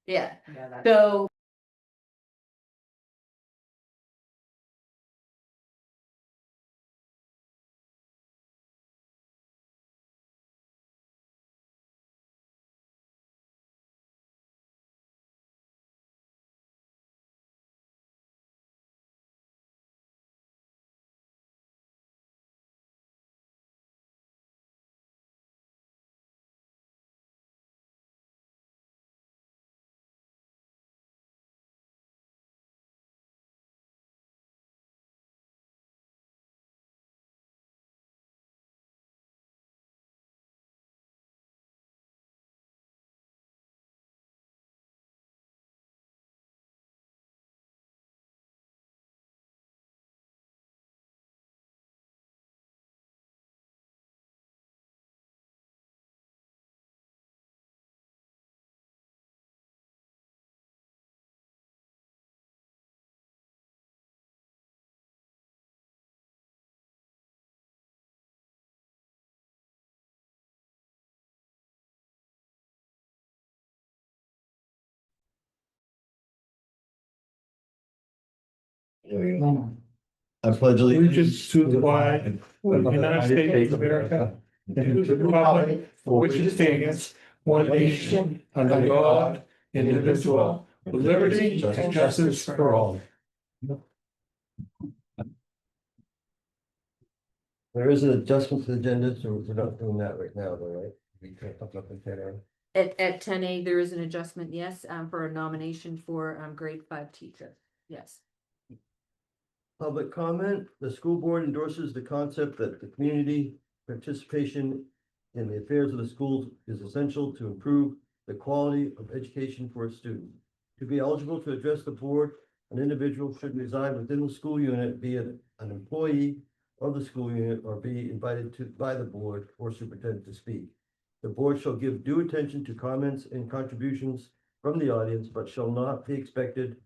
Yeah, Yeah, that- so. I pledge allegiance to the flag of the United States of America and to the republic for which it stands, one nation, under God, indivisible, with liberty and justice for all. There is an adjustment to the agenda, so we're not doing that right now, though, right? We can't up in 10 A.M. At 10A, there is an adjustment, yes, for a nomination for grade 5 teacher, yes. Public comment, the school board endorses the concept that the community participation in the affairs of the schools is essential to improve the quality of education for its students. To be eligible to address the board, an individual should reside within the school unit, be it an employee of the school unit, or be invited to by the board or superintendent to speak. The board shall give due attention to comments and contributions from the audience, but shall not be expected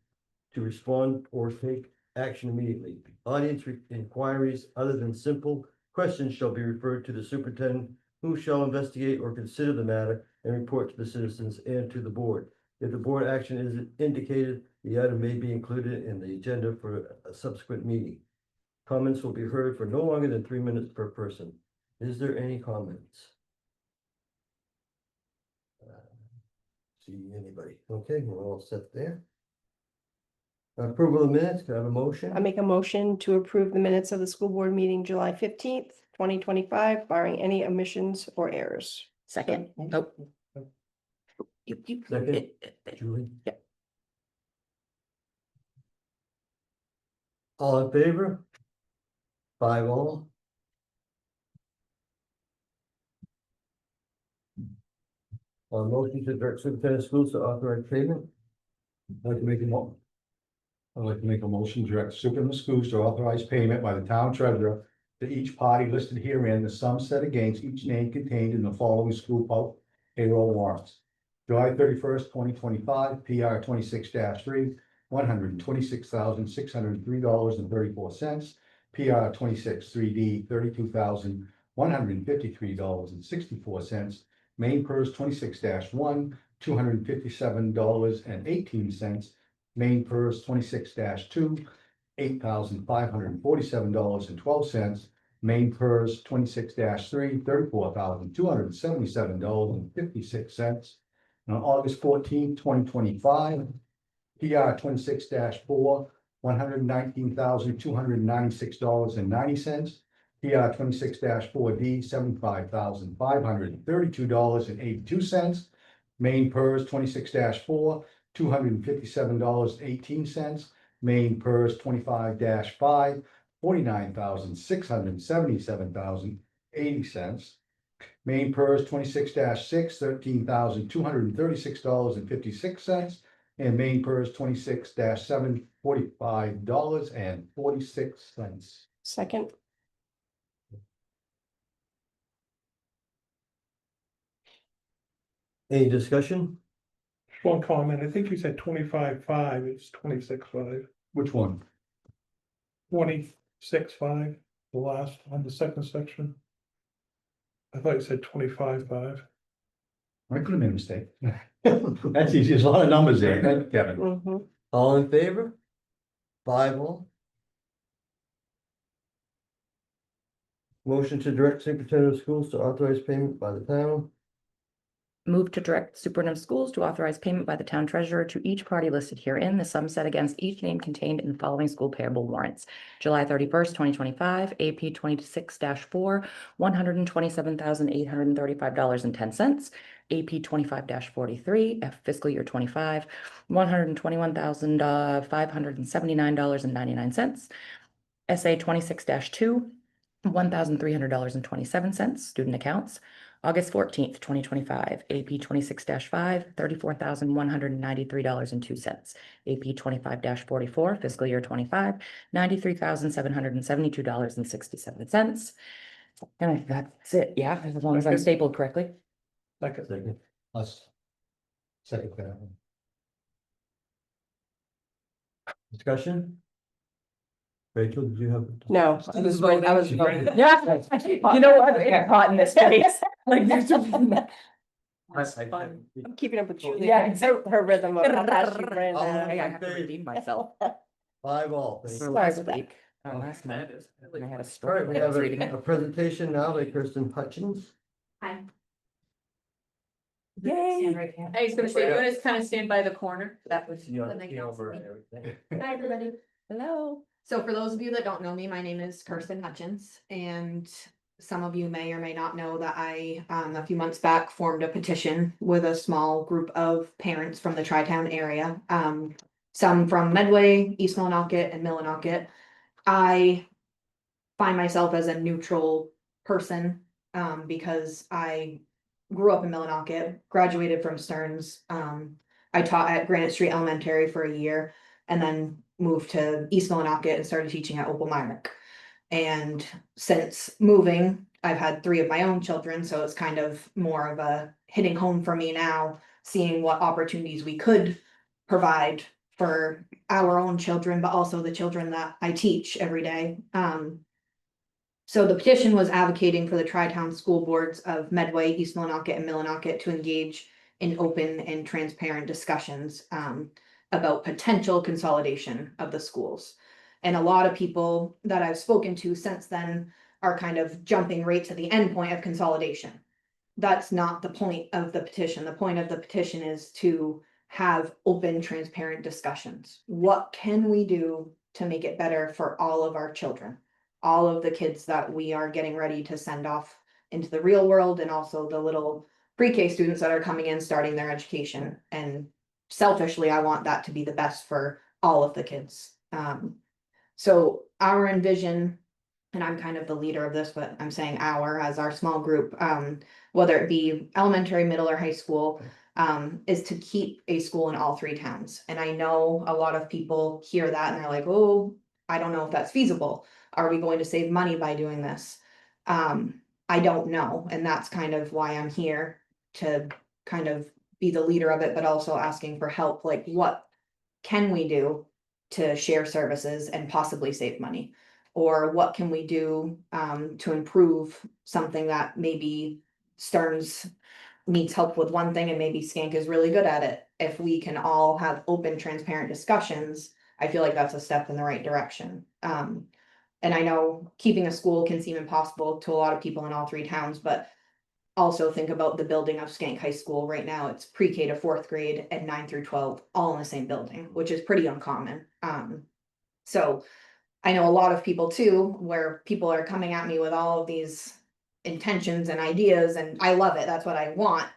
to respond or take action immediately. Audience inquiries other than simple questions shall be referred to the superintendent, who shall investigate or consider the matter and report to the citizens and to the board. If the board action is indicated, the item may be included in the agenda for a subsequent meeting. Comments will be heard for no longer than 3 minutes per person. Is there any comments? See anybody? Okay, we're all set there. Approval of minutes, can I have a motion? I make a motion to approve the minutes of the school board meeting July 15th, 2025, barring any omissions or errors. Second, oh. Second. Julie? Yeah. All in favor? 5-all. On motion to direct superintendent of schools to authorize payment. I'd like to make a motion to direct superintendent of schools to authorize payment by the town treasurer to each party listed herein, the sum set against each name contained in the following school payroll warrants. July 31st, 2025, PR 26-3, $126,603.34. PR 26-3D, $32,153.64. Main PERS 26-1, $257.18. Main PERS 26-2, $8,547.12. Main PERS 26-3, $34,277.56. And on August 14th, 2025, PR 26-4, $119,296.90. PR 26-4D, $75,532.82. Main PERS 26-4, $257.18. Main PERS 25-5, $49,677.80. Main PERS 26-6, $13,236.56. And main PERS 26-7, $45.46. Second, Any discussion? One comment, I think you said 25.5, it's 26.5, Which one? 26.5, the last on the second section. I thought you said 25.5. I could have made a mistake. That's easy, there's a lot of numbers there, thank you, Kevin. Mhm. All in favor? 5-0. Motion to direct superintendent of schools to authorize payment by the town. Move to direct superintendent of schools to authorize payment by the town treasurer to each party listed herein, the sum set against each name contained in the following school payable warrants. July 31st, 2025, AP 26-4, $127,835.10. AP 25-43, fiscal year 25, $121,579.99. SA 26-2, $1,300.27, student accounts. August 14th, 2025, AP 26-5, $34,193.02. AP 25-44, fiscal year 25, $93,772.67. And that's it, yeah, as long as I'm Okay. stapled correctly. Second. Second. Us. Second that one. Discussion? Rachel, did you have? No, I was voting. Yeah, you know what, it's hot in this place. Like, there's I- I'm keeping up with Julie. Yeah, It's her rhythm of how fast she ran All that. in I have to redeem myself. 5-0. Thank For you. last with that. week, last month, and I had a All story. right, we when I have was reading a it. presentation now by Kristen Hutchins. Hi. Yay. I was gonna say, you wanna kind of stand by the corner? That was. Hi, everybody. Hello. So for those of you that don't know me, my name is Kirsten Hutchins, and some of you may or may not know that I, a few months back, formed a petition with a small group of parents from the Tri-Town area. Some from Medway, East Millinocket, and Millinocket. I find myself as a neutral person, because I grew up in Millinocket, graduated from Stearns. I taught at Granite Street Elementary for a year, and then moved to East Millinocket and started teaching at Opal Myrick. And since moving, I've had 3 of my own children, so it's kind of more of a hitting home for me now, seeing what opportunities we could provide for our own children, but also the children that I teach every day. So the petition was advocating for the Tri-Town school boards of Medway, East Millinocket, and Millinocket to engage in open and transparent discussions about potential consolidation of the schools. And a lot of people that I've spoken to since then are kind of jumping right to the end point of consolidation. That's not the point of the petition. The point of the petition is to have open, transparent discussions. What can we do to make it better for all of our children? All of the kids that we are getting ready to send off into the real world, and also the little pre-K students that are coming in, starting their education. And selfishly, I want that to be the best for all of the kids. So our envision, and I'm kind of the leader of this, but I'm saying our, as our small group, whether it be elementary, middle, or high school, is to keep a school in all 3 towns. And I know a lot of people hear that and they're like, oh, I don't know if that's feasible. Are we going to save money by doing this? I don't know. And that's kind of why I'm here, to kind of be the leader of it, but also asking for help. Like, what can we do to share services and possibly save money? Or what can we do to improve something that maybe Stearns needs help with one thing and maybe Skank is really good at it? If we can all have open, transparent discussions, I feel like that's a step in the right direction. And I know keeping a school can seem impossible to a lot of people in all 3 towns, but also think about the building of Skank High School. Right now, it's pre-K to 4th grade and 9 through 12, all in the same building, which is pretty uncommon. So I know a lot of people too, where people are coming at me with all of these intentions and ideas, and I love it. That's what I want.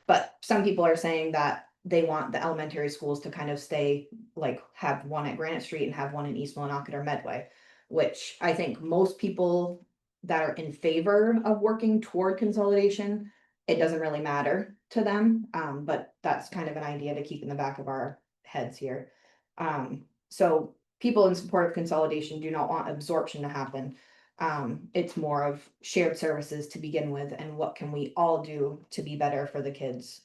But some people are saying that they want the elementary schools to kind of stay, like, have one at Granite Street and have one in East Millinocket or Medway, which I think most people that are in favor of working toward consolidation, it doesn't really matter to them. But that's kind of an idea to keep in the back of our heads here. So people in support of consolidation do not want absorption to happen. It's more of shared services to begin with, and what can we all do to be better for the kids.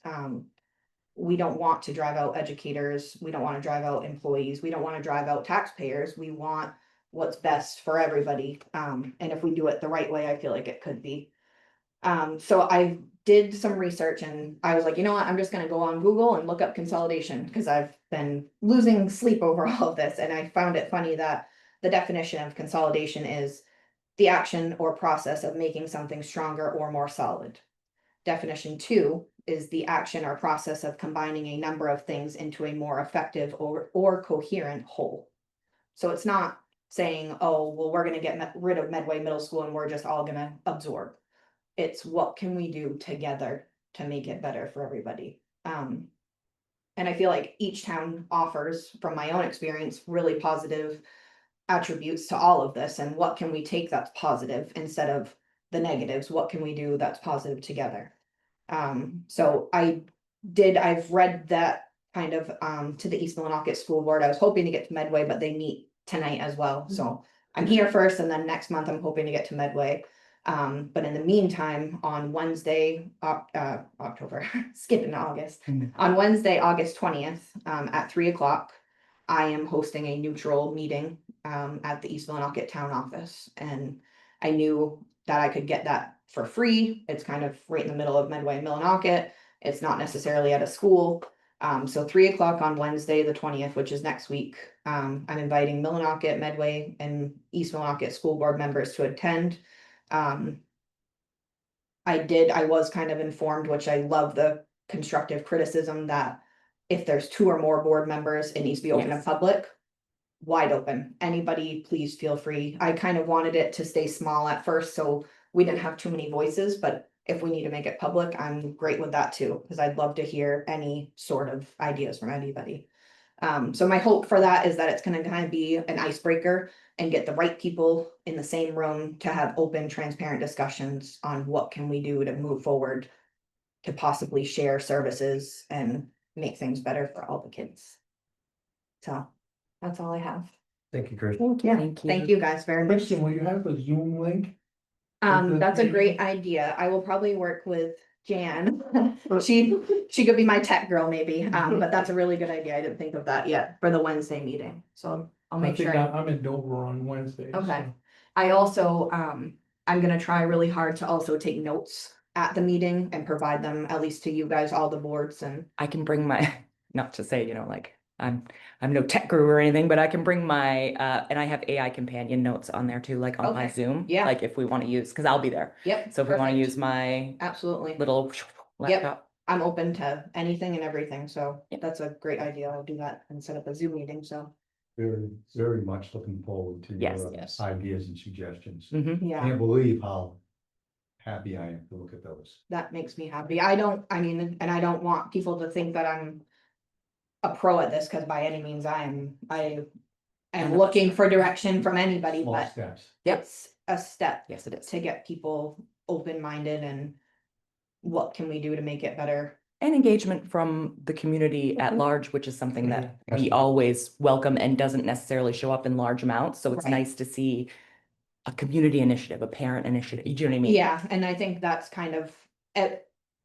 We don't want to drive out educators. We don't want to drive out employees. We don't want to drive out taxpayers. We want what's best for everybody. And if we do it the right way, I feel like it could be. So I've did some research and I was like, you know what, I'm just gonna go on Google and look up consolidation, because I've been losing sleep over all of this, and I found it funny that the definition of consolidation is the action or process of making something stronger or more solid. Definition 2 is the action or process of combining a number of things into a more effective or coherent whole. So it's not saying, oh, well, we're gonna get rid of Medway Middle School and we're just all gonna absorb. It's what can we do together to make it better for everybody? And I feel like each town offers, from my own experience, really positive attributes to all of this, and what can we take that's positive instead of the negatives? What can we do that's positive together? So I've read that kind of to the East Millinocket School Board. I was hoping to get to Medway, but they meet tonight as well, so I'm here first, and then next month I'm hoping to get to Medway. But in the meantime, on Wednesday, October, skipping August, on Wednesday, August 20th, at 3 o'clock, I am hosting a neutral meeting, at the East Millinocket Town Office, and I knew that I could get that for free. It's kind of right in the middle of Medway and Millinocket. It's not necessarily at a school. So 3 o'clock on Wednesday, the 20th, which is next week. I'm inviting Millinocket, Medway, and East Millinocket School Board members to attend. I was kind of informed, which I love the constructive criticism, that if there's 2 or more board members, it needs to be open to Yes. public. Wide open. Anybody, please feel free. I kind of wanted it to stay small at first, so we didn't have too many voices, but if we need to make it public, I'm great with that too, because I'd love to hear any sort of ideas from anybody. So my hope for that is that it's gonna kind of be an icebreaker and get the right people in the same room to have open, transparent discussions on what can we do to move forward to possibly share services and make things better for all the kids. So that's all I have. Thank you, Kirsten. Yeah, Thank you. thank you guys very much. Kristen, will you have a Zoom link? Okay. That's a great idea. I will probably work with Jan. She could be my tech girl maybe, but that's a really good idea. I didn't think of that yet for the Wednesday meeting, so I'll I make think sure. I'm in Dover on Wednesday. Okay. so. I also, I'm gonna try really hard to also take notes at the meeting and provide them at least to you guys, all the boards, and I can bring my, not to say, like, I'm no tech guru or anything, but I can bring my, and I have AI companion notes on there too, like on my Okay. Zoom. Yeah. Like if we want to use, because I'll be there. yep. So if we want to perfect. use my Absolutely. little laptop. I'm open to anything and everything, so Yep. that's a great idea. I'll do that and set up a Zoom meeting, so, Very, very much looking forward to Yes, your yes. ideas and suggestions. Mhm. yeah. Can't believe how happy I am to look at those. That makes me happy. I don't want people to think that I'm a pro at this, because by any means I am looking for direction from anybody, Small but steps. it's a step Yes, it is. to get people open-minded and what can we do to make it better? And engagement from the community at large, which is something that we Absolutely. always welcome and doesn't necessarily show up in large amounts. So it's Right. nice to see a community initiative, a parent initiative. Do you know what I mean? Yeah, and I think that's kind of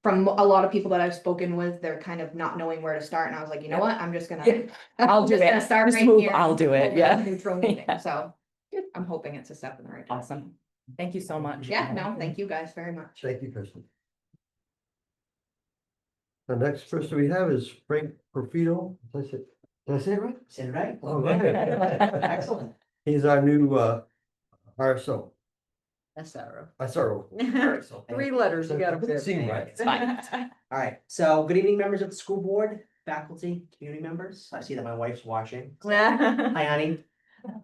from a lot of people that I've spoken with, they're kind of not knowing where to start, and I was like, you know Yep. what, I'm just gonna. Yeah, I'll I'm do just it. gonna Start Just right move, here. I'll do it, Hold a yeah. neutral meeting, Yeah. so I'm hoping it's a step in the right direction. Awesome. Thank you so much. Yeah, no, thank you guys very much. Thank you, Kristen. The next person we have is Frank Porfido. Did I say it right? Said it right? All right. Excellent. He's our new RSO. SRO. SRO. 3 letters, you gotta. Doesn't seem right. It's fine. All right, so good evening, members of the school board, faculty, community members. I see that my wife's watching. Hi, honey.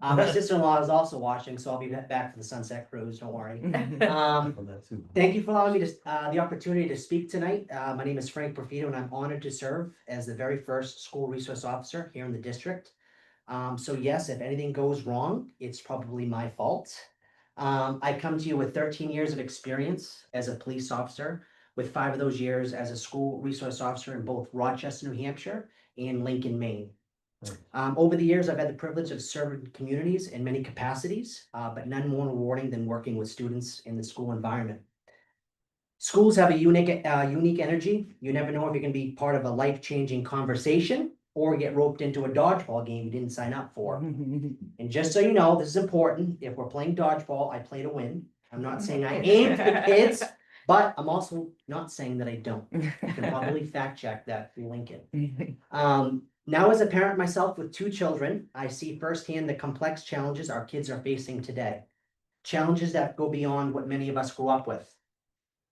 My sister-in-law is also watching, so I'll be back for the sunset cruise, don't worry. Thank you for allowing me to, the opportunity to speak tonight. My name is Frank Porfido, and I'm honored to serve as the very first school resource officer here in the district. So yes, if anything goes wrong, it's probably my fault. I come to you with 13 years of experience as a police officer, with 5 of those years as a school resource officer in both Rochester, New Hampshire and Lincoln, Maine. Over the years, I've had the privilege of serving communities in many capacities, but none more rewarding than working with students in the school environment. Schools have a unique energy. You never know if you're going to be part of a life-changing conversation or get roped into a dodgeball game you didn't sign up for. And just so you know, this is important. If we're playing dodgeball, I play to win. I'm not saying I aim for the kids. But I'm also not saying that I don't. You can probably fact check that through Lincoln. Now as a parent myself with 2 children, I see firsthand the complex challenges our kids are facing today. Challenges that go beyond what many of us grew up with.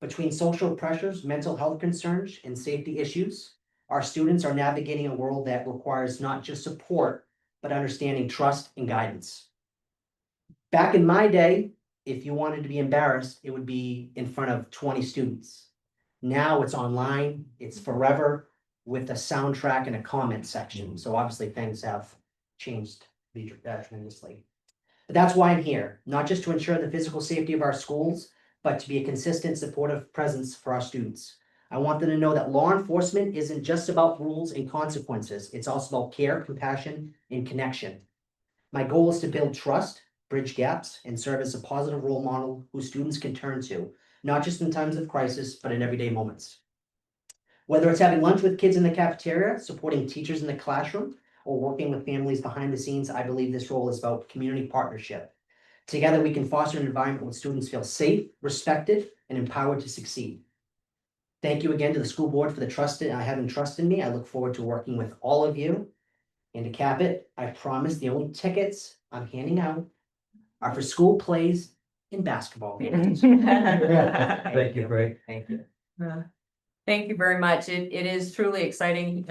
Between social pressures, mental health concerns, and safety issues, our students are navigating a world that requires not just support, but understanding, trust, and guidance. Back in my day, if you wanted to be embarrassed, it would be in front of 20 students. Now it's online, it's forever, with a soundtrack and a comment section. So obviously things have changed tremendously. But that's why I'm here, not just to ensure the physical safety of our schools, but to be a consistent, supportive presence for our students. I want them to know that law enforcement isn't just about rules and consequences. It's also about care, compassion, and connection. My goal is to build trust, bridge gaps, and serve as a positive role model who students can turn to, not just in times of crisis, but in everyday moments. Whether it's having lunch with kids in the cafeteria, supporting teachers in the classroom, or working with families behind the scenes, I believe this role is about community partnership. Together, we can foster an environment where students feel safe, respected, and empowered to succeed. Thank you again to the school board for the trust I have and trust in me. I look forward to working with all of you. And to cap it, I promise the only tickets I'm handing out are for school plays and basketball games. Thank you, Frank. Thank you. Thank you very much. It is truly exciting.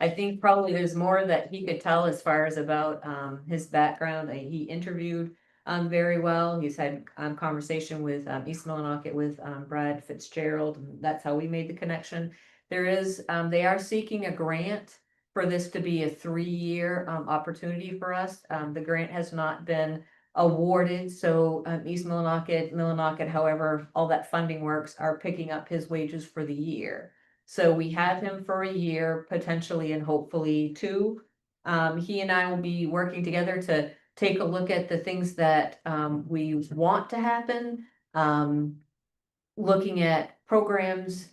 I think probably there's more that he could tell as far as about his background. He interviewed very well. He's had conversation with East Millinocket with Brad Fitzgerald. And that's how we made the connection. They are seeking a grant for this to be a 3-year opportunity for us. The grant has not been awarded, so East Millinocket, however, all that funding works, are picking up his wages for the year. So we have him for a year, potentially and hopefully 2. He and I will be working together to take a look at the things that we want to happen. Looking at programs,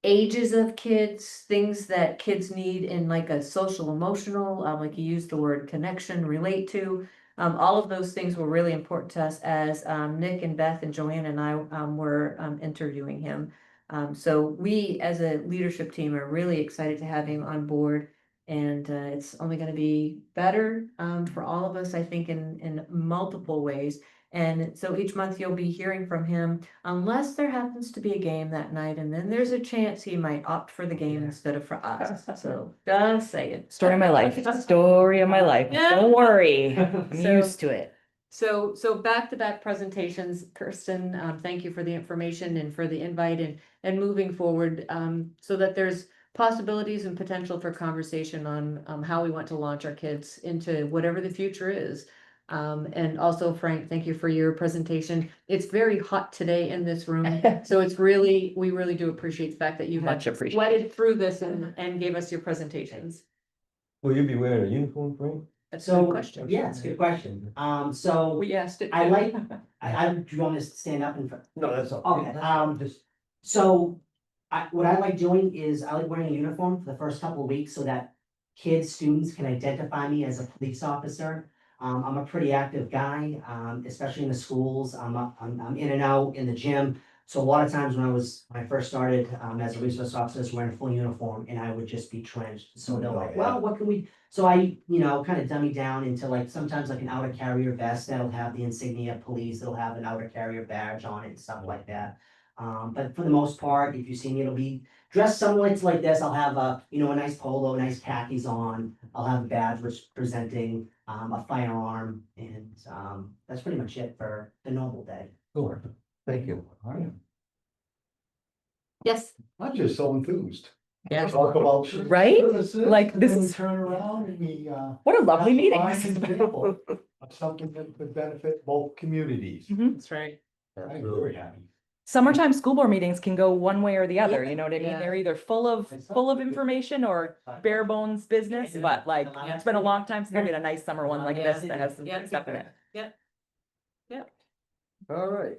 ages of kids, things that kids need in like a social emotional, like you used the word connection, relate to. All of those things were really important to us as Nick and Beth and Joanne and I were interviewing him. So we as a leadership team are really excited to have him on board, and it's only going to be better for all of us, I think, in multiple ways. And so each month you'll be hearing from him, unless there happens to be a game that night, and then there's a chance he might opt for the game instead of for us. So just say it. Story of my life, story of my life. Don't worry, I'm So- used to it. So back-to-back presentations, Kirsten, thank you for the information and for the invite and moving forward, so that there's possibilities and potential for conversation on how we want to launch our kids into whatever the future is. And also Frank, thank you for your presentation. It's very hot today in this room, so we really do appreciate the fact that you Much have appreciated. sweated through this and gave us your presentations. Will you be wearing a uniform, Frank? That's a good So, question. yeah, it's a good question. So We asked it. I too. like, do you want me to stand up in front? No, that's all. Okay, Just, So what I like doing is I like wearing a uniform for the first couple of weeks so that kids, students can identify me as a police officer. I'm a pretty active guy, especially in the schools. I'm in and out in the gym. So a lot of times when I first started as a resource officer, I was wearing a full uniform and I would just be trenched. So they're like, well, what can we? So I, kind of dummy down into like sometimes like an outer carrier vest that'll have the insignia police, it'll have an outer carrier badge on it and stuff like that. But for the most part, if you see me, it'll be dressed somewhat like this. I'll have a nice polo, nice khakis on. I'll have a badge representing a firearm, and that's pretty much it for the normal day. sure. Thank you. Yes. I'm just so enthused. Yeah. Talk about. Right? services, Like, this and is- Turn around and we, What a lovely meeting. Prime example of something that could benefit both communities. That's right. I'm very happy. Summertime school board meetings can go one way or the other, you know what I mean? Yeah. They're either full of information or bare bones business, but like, it's been a long time since I did a nice summer one like this that has some Yeah. stuff in it. All right.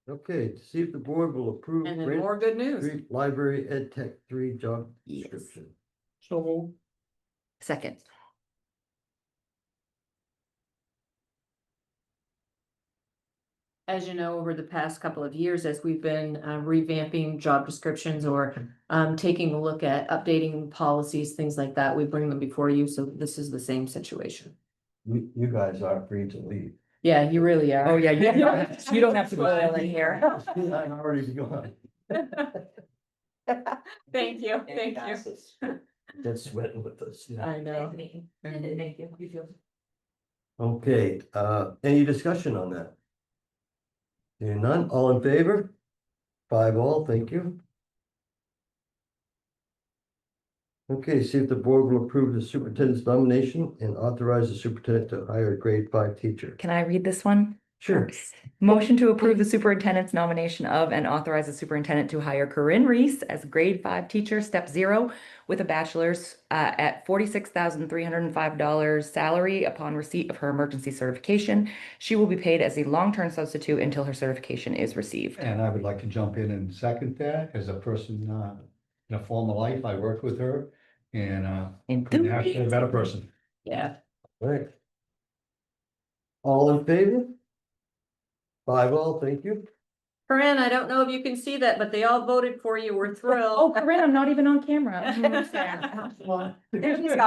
Okay, to see if the board will approve And then Grant more good news. Street Library Ed Tech 3 job Yes. description. So Second. as you know, over the past couple of years, as we've been revamping job descriptions or taking a look at updating policies, things like that, we bring them before you. So this is the same situation. You guys are free to leave. Yeah, you really are. Oh, yeah, you don't have to go in here. I'm already gone. Thank you, thank you. They're sweating with us. I know. Thank you. Okay, any discussion on that? Hearing none, all in favor? 5-all, thank you. Okay, see if the board will approve the superintendent's nomination and authorize the superintendent to hire a grade 5 teacher. Can I read this one? Sure. Motion to approve the superintendent's nomination of and authorize the superintendent to hire Corinne Reese as grade 5 teacher, step 0, with a bachelor's at $46,305 salary upon receipt of her emergency certification. She will be paid as a long-term substitute until her certification is received. And I would like to jump in and second that as a person, in a former life, I worked with her and couldn't ask for a better person. Yeah. Right. All in favor? 5-all, thank you. Corinne, I don't know if you can see that, but they all voted for you. We're Oh, thrilled. Corinne, I'm not even on camera. There she's gone. Gone. You're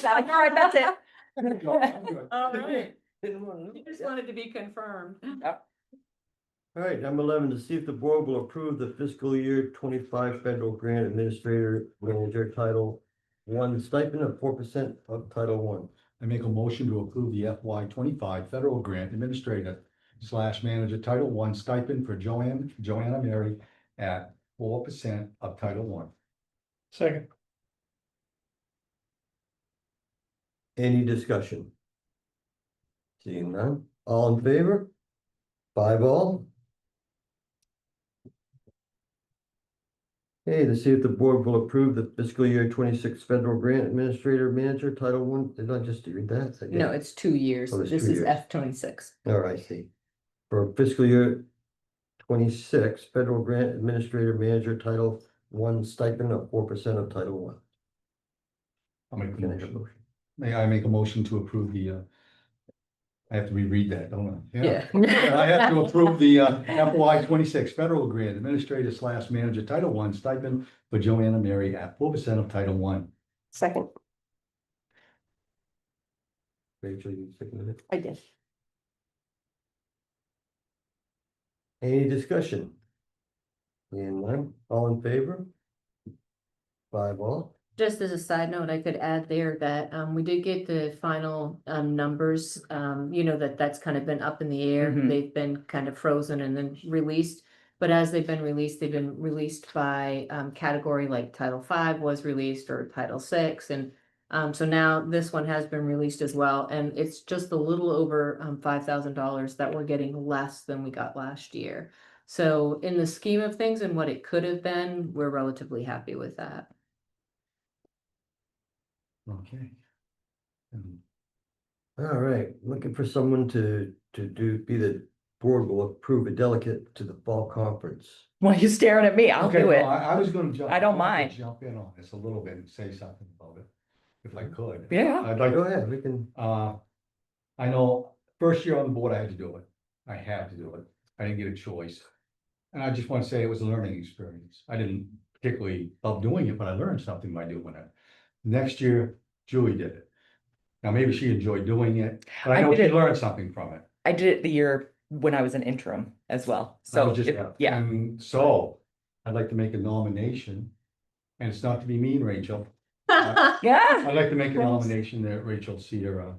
like, all right, that's it. All right. You just wanted to be confirmed. All right, number 11, to see if the board will approve the fiscal year 25 federal grant administrator manager title 1 stipend of 4% of title 1. I make a motion to approve the FY 25 federal grant administrator / manager Title 1 stipend for Joanna Mary at 4% of Title 1. Second. Any discussion? Seeing none, all in favor? 5-all. Okay, to see if the board will approve the fiscal year 26 federal grant administrator manager title 1. Did I just read that? No, it's 2 years. Oh, it's This 2 is years. F-26. All right, I see. For fiscal year 26 federal grant administrator manager title 1 stipend of 4% of title 1. I'll make the Can I have a motion. May I make a motion to approve the, I have to reread that, don't I? Yeah. I have to approve the FY 26 federal grant administrator / manager Title 1 stipend for Joanna Mary at 4% of Title 1. Second, Rachel, you seconded it. I did. Any discussion? Seeing none, all in favor? 5-all. Just as a side note, I could add there that we did get the final numbers, you know, that's kind of been up in the air. Mhm. They've been kind of frozen and then released. But as they've been released by category, like Title V was released, or Title VI. And so now this one has been released as well, and it's just a little over $5,000 that we're getting less than we got last year. So in the scheme of things and what it could have been, we're relatively happy with that. Okay. All right, looking for someone to be the board will approve a delegate to the fall conference. Why are you staring at me? I'll Okay, do well, it. I was gonna jump. I don't wanted to mind. Jump in on this a little bit and say something about it, if I could. Yeah. I'd like, Go ahead, we can, I know, first year on the board, I had to do it. I had to do it. I didn't get a choice. And I just want to say it was a learning experience. I didn't particularly love doing it, but I learned something by doing it. Next year, Julie did it. Now, maybe she enjoyed doing it, but I I know did she it- learned something from it. I did it the year when I was an interim as well. I So, was just- yeah. And so I'd like to make a nomination, and it's not to be mean, Rachel. Yeah. I'd like to make a Yes. nomination that Rachel Cedar.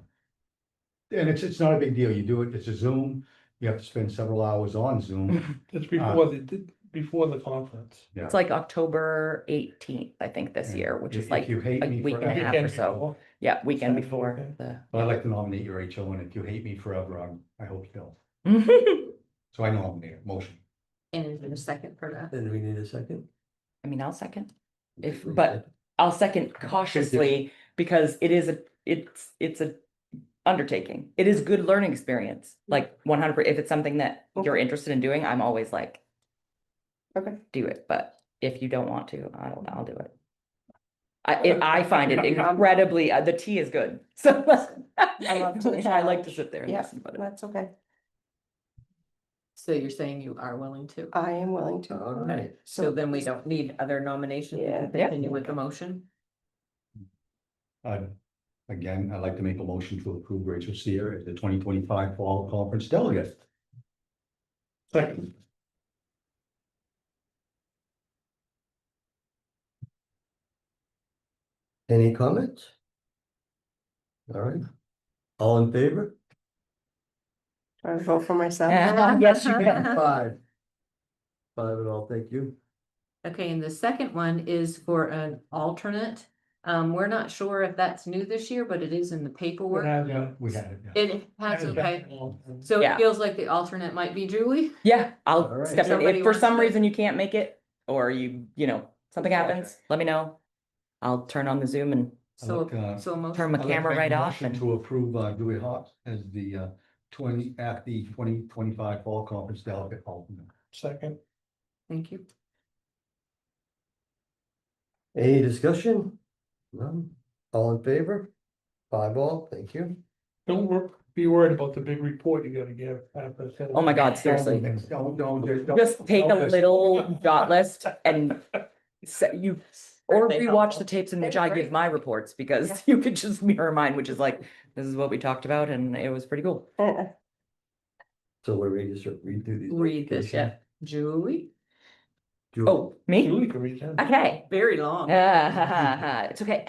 And it's not a big deal. You do it, it's a Zoom. You have to spend several hours on Zoom. It's before the conference. Yeah. It's like October 18th, I think, this And year, which if- is like if you hate a me week and a forever- half or so. Yeah, weekend Sounds before okay. the. But I'd like to nominate you, Rachel, and if you hate me forever, I hope you don't. I So I nominate, motion. And is there a second for that? then we need a second. mean, I'll second. If, We but said- I'll second cautiously because it is it's a undertaking. It is good learning experience, like 100%. If it's something that you're interested in doing, I'm always like, Okay. do it. But if you don't want to, I'll do it. I find it incredibly, the tea is good. So love tea. I like to sit there and Yeah, listen, but That's okay. So you're saying you are willing to? I am willing to. All right. So then we don't need other nominations, we Yeah. can continue with the motion. Again, I'd like to make a motion to approve Rachel Seer as the 2025 Fall Conference Delegate. Second. Any comments? All right. All in favor? I vote for myself. Yes, you can. Five. Five and all, thank you. Okay, and the second one is for an alternate. We're not sure if that's new this year, but it is in the paperwork. We had it. Yeah. It has, okay, so Yeah. it feels like the alternate might be Julie. Yeah, All I'll right. step in. Somebody If for wants some to- reason you can't make it, or something happens, let me know. I'll turn on the Zoom and So, like, so a motion. turn my I'd like to camera make a right off motion and. to approve Julie Hawks as the 2025 Fall Conference Delegate alternate. Second. Thank you. Any discussion? None? All in favor? Five all, thank you. Be worried about the big report you gotta give. Oh my God, seriously. Don't. Just take a don't- little jot list and or Birthday rewatch helpful. the tapes in which They were I give great. my reports, because you could just mirror mine, which is like, this is what we talked about, and it was pretty cool. So we're ready to start read through these. Read this, yeah. notifications. Julie, Julie, Oh, me? Julie can read that. Okay. very long. It's okay.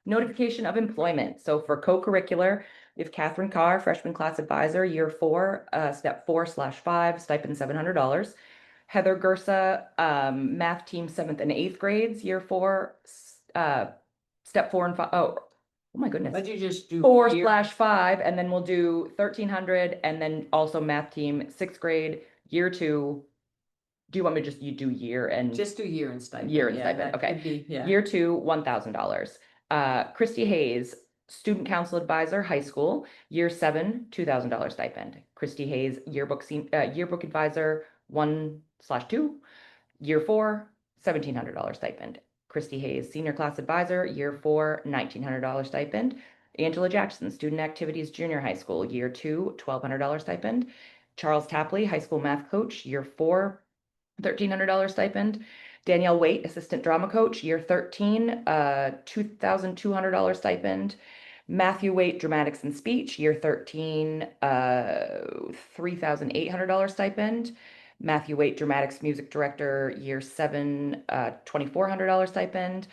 Notification of employment. So for co-curricular, we have Catherine Carr, freshman class advisor, year 4, step 4/5, stipend $700. Heather Gersa, math team 7th and 8th grades, year 4, step 4 and 5. Oh my goodness. What'd you just do? 4/5, and then we'll do 1,300, and then also math team 6th grade, year 2. Do you want me to just, you do year and? Just do year and stipend. Year and yeah, stipend, that okay. could be, yeah. Year 2, $1,000. Christy Hayes, student council advisor, high school, year 7, $2,000 stipend. Christy Hayes, yearbook advisor, 1/2, year 4, $1,700 stipend. Christy Hayes, senior class advisor, year 4, $1,900 stipend. Angela Jackson, student activities, junior high school, year 2, $1,200 stipend. Charles Tapley, high school math coach, year 4, $1,300 stipend. Danielle Waite, assistant drama coach, year 13, $2,200 stipend. Matthew Waite, dramatics and speech, year 13, $3,800 stipend. Matthew Waite, dramatics music director, year 7, $2,400 stipend.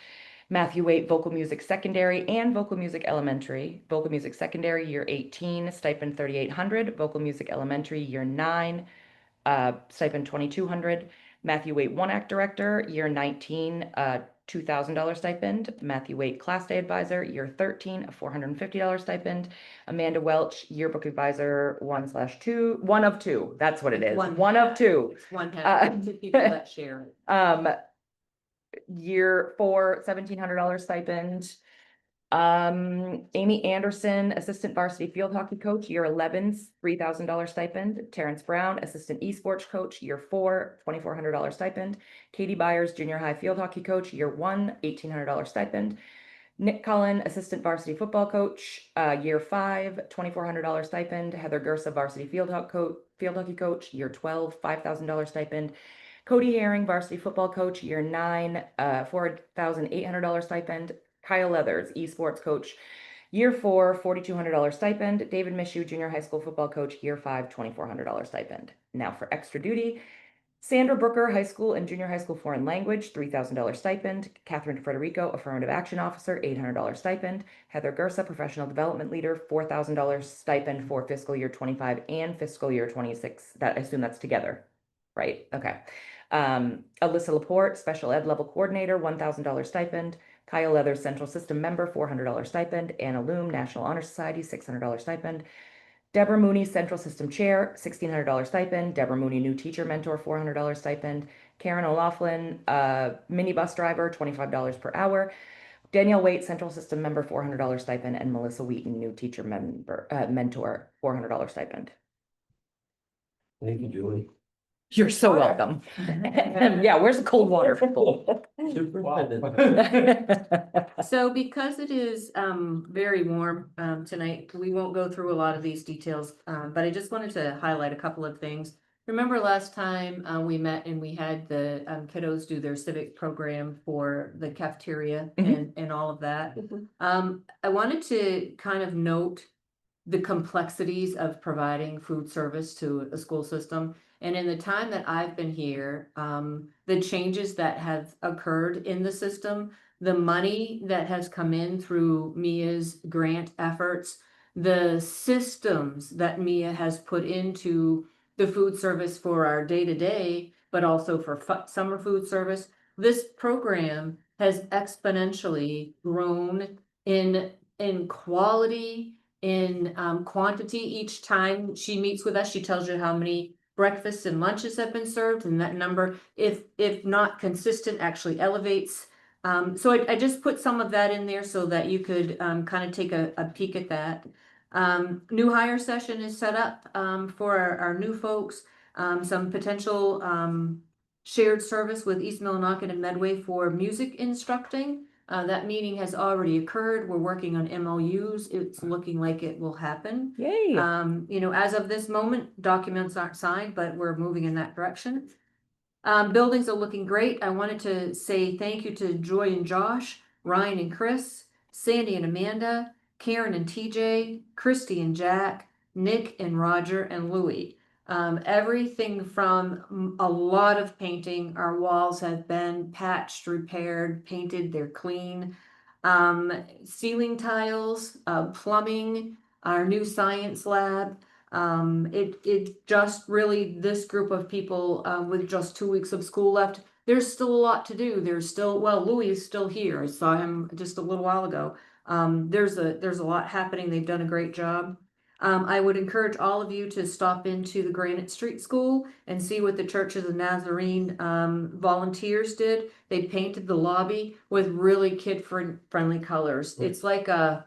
Matthew Waite, vocal music secondary and vocal music elementary. Vocal music secondary, year 18, stipend $3,800. Vocal music elementary, year 9, stipend $2,200. Matthew Waite, one act director, year 19, $2,000 stipend. Matthew Waite, class day advisor, year 13, a $450 stipend. Amanda Welch, yearbook advisor, 1/2, 1 of 2. That's what it is. One. 1 of 2. One has two people that share it. Year 4, $1,700 stipend. Amy Anderson, assistant varsity field hockey coach, year 11, $3,000 stipend. Terrence Brown, assistant esports coach, year 4, $2,400 stipend. Katie Byers, junior high field hockey coach, year 1, $1,800 stipend. Nick Cullen, assistant varsity football coach, year 5, $2,400 stipend. Heather Gersa, varsity field hockey coach, year 12, $5,000 stipend. Cody Herring, varsity football coach, year 9, $4,800 stipend. Kyle Leathers, esports coach, year 4, $4,200 stipend. David Mishu, junior high school football coach, year 5, $2,400 stipend. Now for extra duty, Sandra Brooker, high school and junior high school foreign language, $3,000 stipend. Catherine Frederico, affirmative action officer, $800 stipend. Heather Gersa, professional development leader, $4,000 stipend for fiscal year 25 and fiscal year 26. That, I assume that's together, right? Okay. Alyssa Laporte, special ed level coordinator, $1,000 stipend. Kyle Leathers, central system member, $400 stipend. Anna Loom, National Honor Society, $600 stipend. Deborah Mooney, central system chair, $1,600 stipend. Deborah Mooney, new teacher mentor, $400 stipend. Karen O'Laughlin, minibus driver, $25 per hour. Danielle Waite, central system member, $400 stipend. And Melissa Wheaton, new teacher mentor, $400 stipend. thank you, Julie. You're so welcome. Yeah, where's the cold water? Superintendent. So because it is very warm tonight, we won't go through a lot of these details, but I just wanted to highlight a couple of things. Remember last time we met and we had the kiddos do their civic program for the cafeteria and all of that. I wanted to kind of note the complexities of providing food service to a school system. And in the time that I've been here, the changes that have occurred in the system, the money that has come in through Mia's grant efforts, the systems that Mia has put into the food service for our day-to-day, but also for summer food service, this program has exponentially grown in quality, in quantity. Each time she meets with us, she tells you how many breakfasts and lunches have been served, and that number, if not consistent, actually elevates. So I just put some of that in there so that you could kind of take a peek at that. New hire session is set up for our new folks. Some potential shared service with East Millinocket and Medway for music instructing. That meeting has already occurred. We're working on MOUs. It's looking like it will happen. Yay. You know, as of this moment, documents aren't signed, but we're moving in that direction. Buildings are looking great. I wanted to say thank you to Joy and Josh, Ryan and Chris, Sandy and Amanda, Karen and TJ, Christy and Jack, Nick and Roger and Louie. Everything from a lot of painting. Our walls have been patched, repaired, painted, they're clean. Ceiling tiles, plumbing, our new science lab. It just really, this group of people with just 2 weeks of school left, there's still a lot to do. There's still, well, Louis is still here. I saw him just a little while ago. There's a lot happening. They've done a great job. I would encourage all of you to stop into the Granite Street School and see what the Church of the Nazarene volunteers did. They painted the lobby with really kid-friendly colors. It's like I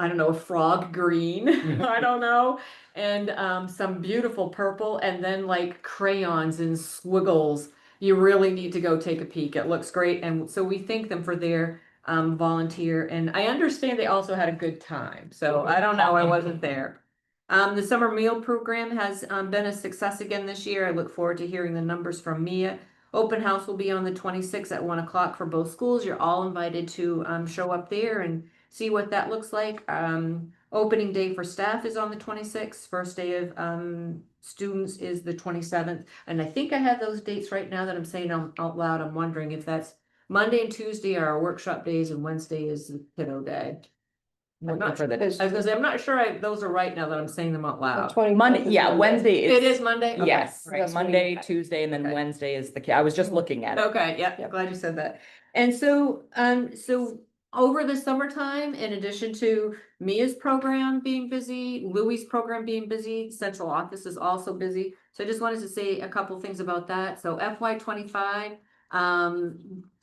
don't know, a frog green, I don't know, and some beautiful purple, and then like crayons and squiggles. You really need to go take a peek. It looks great, and so we thank them for their volunteer, and I understand they also had a good time. So I don't know, I wasn't there. The summer meal program has been a success again this year. I look forward to hearing the numbers from Mia. Open house will be on the 26th at 1 o'clock for both schools. You're all invited to show up there and see what that looks like. Opening day for staff is on the 26th. First day of students is the 27th. And I think I have those dates right now that I'm saying out loud. I'm wondering if that's Monday and Tuesday are our workshop days and Wednesday is the kiddo day. I'm not For I was gonna say, I'm not sure those are right now that I'm saying them out loud. Monday, yeah, Wednesday It is. is Monday? Okay, Yes, right. Monday, Tuesday, and then Okay. Wednesday is I was just looking at it. Okay, yeah, glad you said that. And so over the summertime, in addition to Mia's program being busy, Louie's program being busy, central office is also busy. So I just wanted to say a couple things about that. So FY25,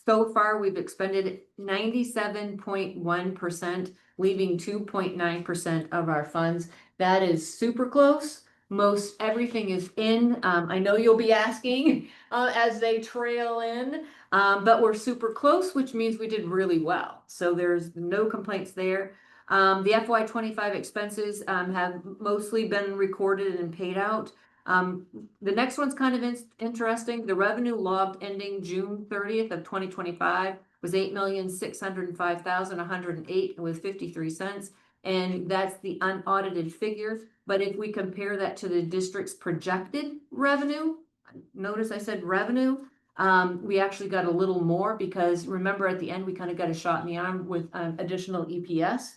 so far we've expended 97.1%, leaving 2.9% of our funds. That is super close. Most everything is in. I know you'll be asking as they trail in, but we're super close, which means we did really well. So there's no complaints there. The FY25 expenses have mostly been recorded and paid out. The next one's kind of interesting. The revenue logged ending June 30th of 2025 was 8,605,108 with 53 cents. And that's the unaudited figure. But if we compare that to the district's projected revenue, notice I said revenue, we actually got a little more because remember at the end, we kind of got a shot in the arm with additional EPS.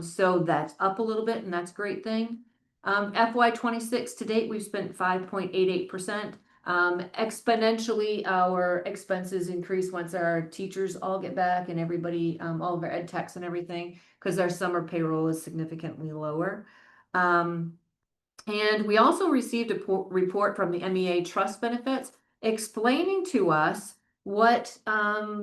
So that's up a little bit and that's a great thing. FY26 to date, we've spent 5.88%. Exponentially, our expenses increase once our teachers all get back and everybody, all of our ed techs and everything, because our summer payroll is significantly lower. And we also received a report from the MEA Trust Benefits explaining to us what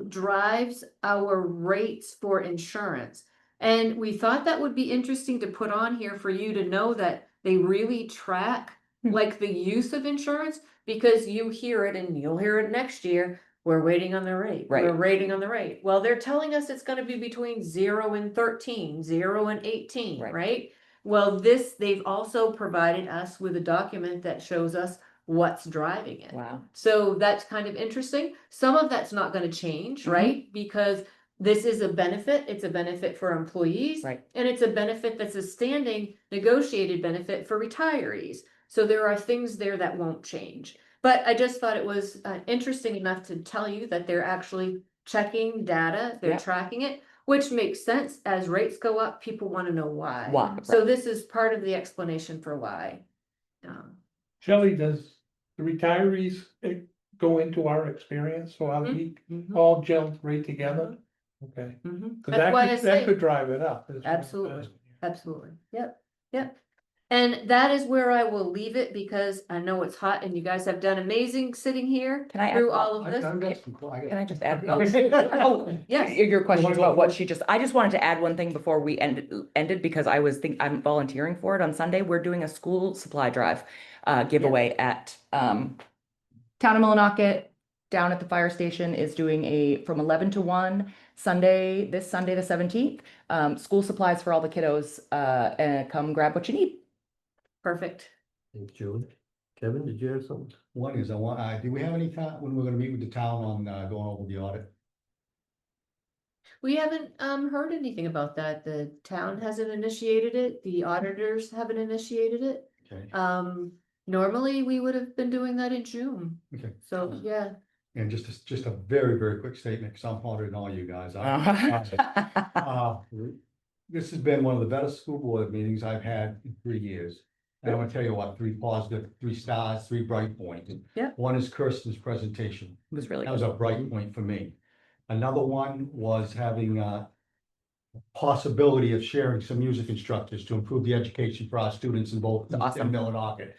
drives our rates for insurance. And we thought that would be interesting to put on here for you to know that they really track like the use of insurance, because you hear it and you'll hear it next year. We're waiting on the rate. We're Right. waiting on the rate. Well, they're telling us it's gonna be between 0 and 13, 0 and 18, Right. right? Well, they've also provided us with a document that shows us what's driving it. Wow. So that's kind of interesting. Some of that's not gonna change, Mhm. right? Because this is a benefit, it's a benefit for employees. Right. And it's a benefit that's a standing negotiated benefit for retirees. So there are things there that won't change. But I just thought it was interesting enough to tell you that they're actually checking data, they're Yep. tracking it, which makes sense. As rates go up, people wanna know why. Why, So right. this is part of the explanation for why. Shelley, does the retirees go into our experience, so how we Mhm. all gel right together? Okay. Mhm. 'Cause That's why I that say, could drive it up. is what I'm Absolutely. asking. absolutely, yep, yep. And that is where I will leave it because I know it's hot and you guys have done amazing sitting here Can I add- through all of I- this. I've got some- Can I just add? Oh, yes. Your question wanna go about what first? she just, I just wanted to add one thing before we ended because I'm volunteering for it on Sunday. We're doing a school supply drive giveaway at Town of Millinocket. Down at the fire station is doing from 11 to 1 Sunday, this Sunday, the 17th. School supplies for all the kiddos, and come grab what you need. Perfect. Thanks, Julie. Kevin, did you have something? One is, do we have any time when we're gonna meet with the town on, going over the audit? We haven't heard anything about that. The town hasn't initiated it. The auditors haven't initiated it. Okay, Normally we would have been doing that in June. okay. So, yeah. And just a very, very quick statement, because I'm harder than all you guys. This has been one of the better school board meetings I've had in 3 years. And I'm gonna tell you what, 3 positive, 3 stars, 3 bright points. Yep. One is Kirsten's presentation. It was really That was good. a bright point for me. Another one was having possibility of sharing some music instructors to improve the education for our students in both That's awesome. in Millinocket.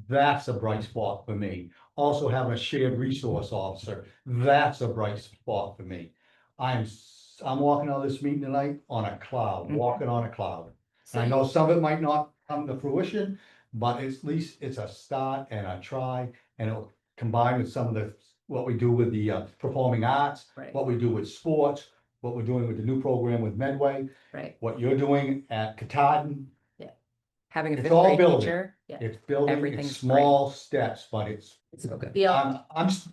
That's a bright spot for me. Also having a shared resource officer, that's a bright spot for me. I'm walking out of this meeting tonight on a cloud, walking on a cloud. So I know some of it might not come to fruition, but at least it's a start and a try, and it'll combine with some of what we do with the performing arts, Right. what we do with sports, what we're doing with the new program with Medway, Right. what you're doing at Katahdin. Having a It's fifth all grade building. teacher. It's building, Everything's it's small steps, but it's, So good. The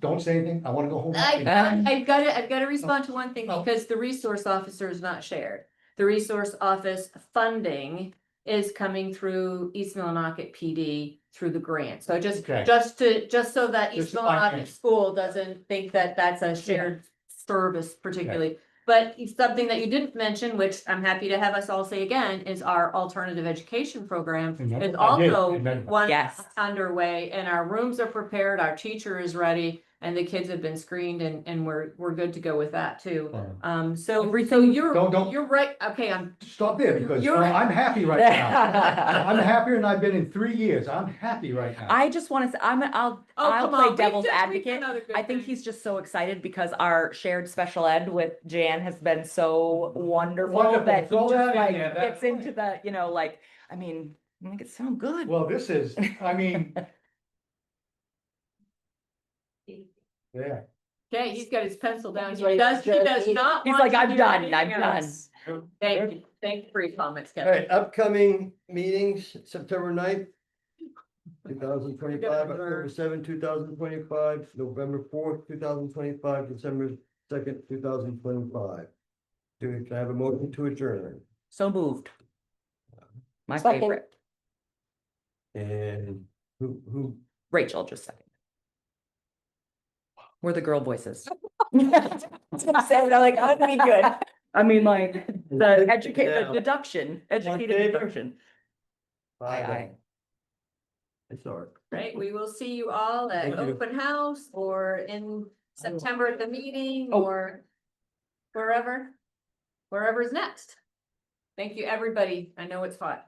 don't say anything, I wanna go home. I've got to respond to one thing because the resource officer is not shared. The resource office funding is coming through East Millinocket PD through the grant. So just Okay. so that East Just Millinocket finance. school doesn't think that that's a shared service particularly. But it's something that you didn't mention, which I'm happy to have us all say again, is our alternative education program And that- is I did, also and that- one Yes. underway, and our rooms are prepared, our teacher is ready, and the kids have been screened, and we're good to go with that too. So Everything- Don't- you're right, okay, Stop there, because You're right. I'm happy right now. I'm happier than I've been in 3 years, I'm happy right now. I just want to say, I'll come play on, we've devil's done advocate. other good I think things. he's just so excited because our shared special ed with Jan has been so wonderful Wonderful. that he Throw just that in like there, that's gets into the, I mean, make it sound good. Well, this is, I mean. Yeah. Okay, he's got his pencil down, He's he ready does to not He's want like, to I'm do done, anything I'm done. else. Thank you for your comments, All Kevin. right, upcoming meetings, September 9th, 2025, October 7th, 2025, November 4th, 2025, December 2nd, 2025. Can I have a motion to adjourn? So moved. My Second. favorite. And who, Rachel, just second. We're the girl voices. That's what I'm saying, I'm like, I'm be good. I mean, like, the deduction, educated favor? deduction. Aye. Aye. I saw it. Right, we will see you all at Thank you. open house or in September at the meeting Oh. or wherever's next. Thank you, everybody. I know it's hot.